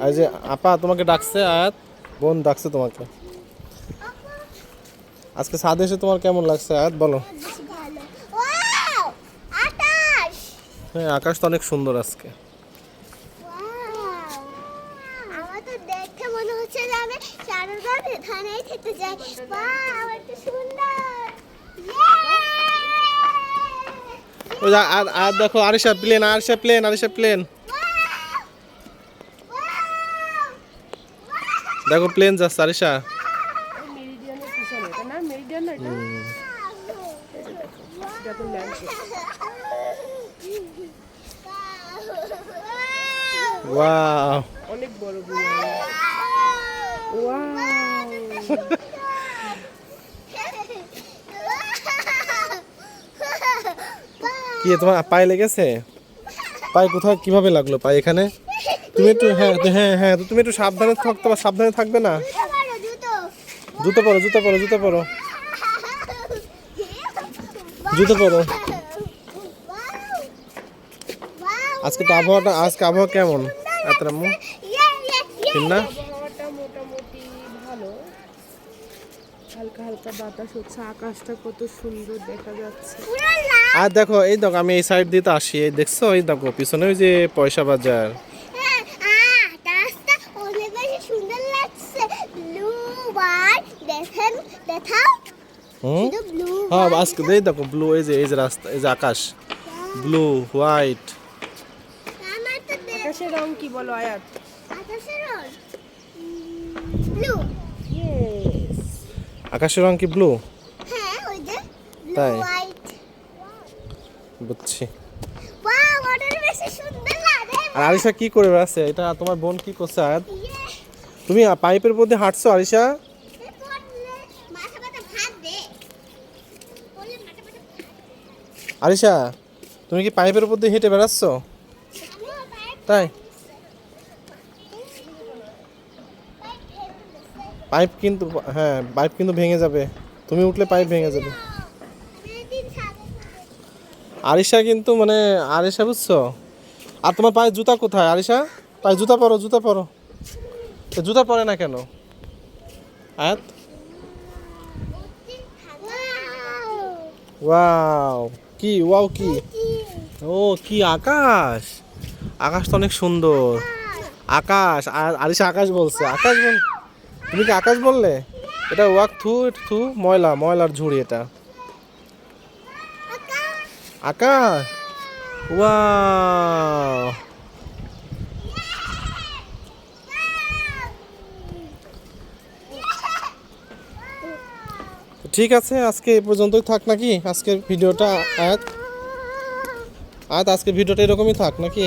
এই যে আপা তোমাকে ডাকছে, আয়াত বোন ডাকছে তোমাকে। আজকে ছাদে এসে তোমার কেমন লাগছে আয়াত বলো? হ্যাঁ, আকাশ তো অনেক সুন্দর আজকে। আমার তো দেখে মনে হচ্ছে যে আমি চারুদার ধানেই খেতে যাই। ওয়াও, এত সুন্দর। ওই যে আয়াত দেখো, Arisha plane, Arisha plane, Arisha plane, দেখো প্লেন যাচ্ছে আরিশা। মেরিডিয়ানের পিছনে এটা না, মেরিডিয়ান না এটা, দেখো ল্যান্ড ওয়াও, অনেক বড় বিমান। ওয়াও, কি তোমার পায়ে লেগেছে? পায়ে কোথায় কিভাবে লাগলো পায়ে এখানে? তুমি একটু হ্যাঁ হ্যাঁ হ্যাঁ, তুমি একটু সাবধানে থাকতে, সাবধানে থাকবে না? জুতো পরো, জুতো পরো, জুতো পরো, জুতো পরো। আজকে তো আবহাওয়াটা, আজকে আবহাওয়া কেমন আত্রাম্মু? ঠিক না? আবহাওয়াটা মোটামুটি ভালো, হালকা হালকা বাতাস হচ্ছে, আকাশটা কত সুন্দর দেখা যাচ্ছে। আর দেখো, এই দেখো আমি এই সাইড দিয়ে তো আসি, এই দেখছো, এই দেখো পিছনে ওই যে পয়সা বাজার। হ্যাঁ আজকে এই দেখো ব্লু, এই যে রাস্তা, এই যে আকাশ ব্লু হোয়াইট। আকাশের রং কি বলো আয়াত? আকাশের রং কি ব্লু? তাই বুঝছি। আর আরিশা কি করে আছে? এটা তোমার বোন কি করছে আয়াত? তুমি পাইপের মধ্যে হাঁটছো আরিশা? আরিশা তুমি কি পাইপের উপর দিয়ে হেঁটে বেড়াচ্ছ? তাই পাইপ কিন্তু, হ্যাঁ পাইপ কিন্তু ভেঙে যাবে, তুমি উঠলে পাইপ ভেঙে যাবে। আরিশা কিন্তু মানে, আরিশা বুঝছো? আর তোমার পায়ে জুতা কোথায় আরিশা? পায়ে জুতা পরো, জুতা পরো। জুতা পরে না কেন আয়াত? ওয়াও, কি ওয়াও কি? ও কি আকাশ, আকাশ তো অনেক সুন্দর। আকাশ, আরিশা আকাশ বলছে, আকাশ বল, তুমি কি আকাশ বললে? এটা ওয়াক থু, থু ময়লা, ময়লার ঝুড়ি এটা। আকাশ, ওয়াও। ঠিক আছে, আজকে এই পর্যন্তই থাক নাকি আজকের ভিডিওটা আয়াত? আয়াত আজকের ভিডিওটা এরকমই থাক নাকি?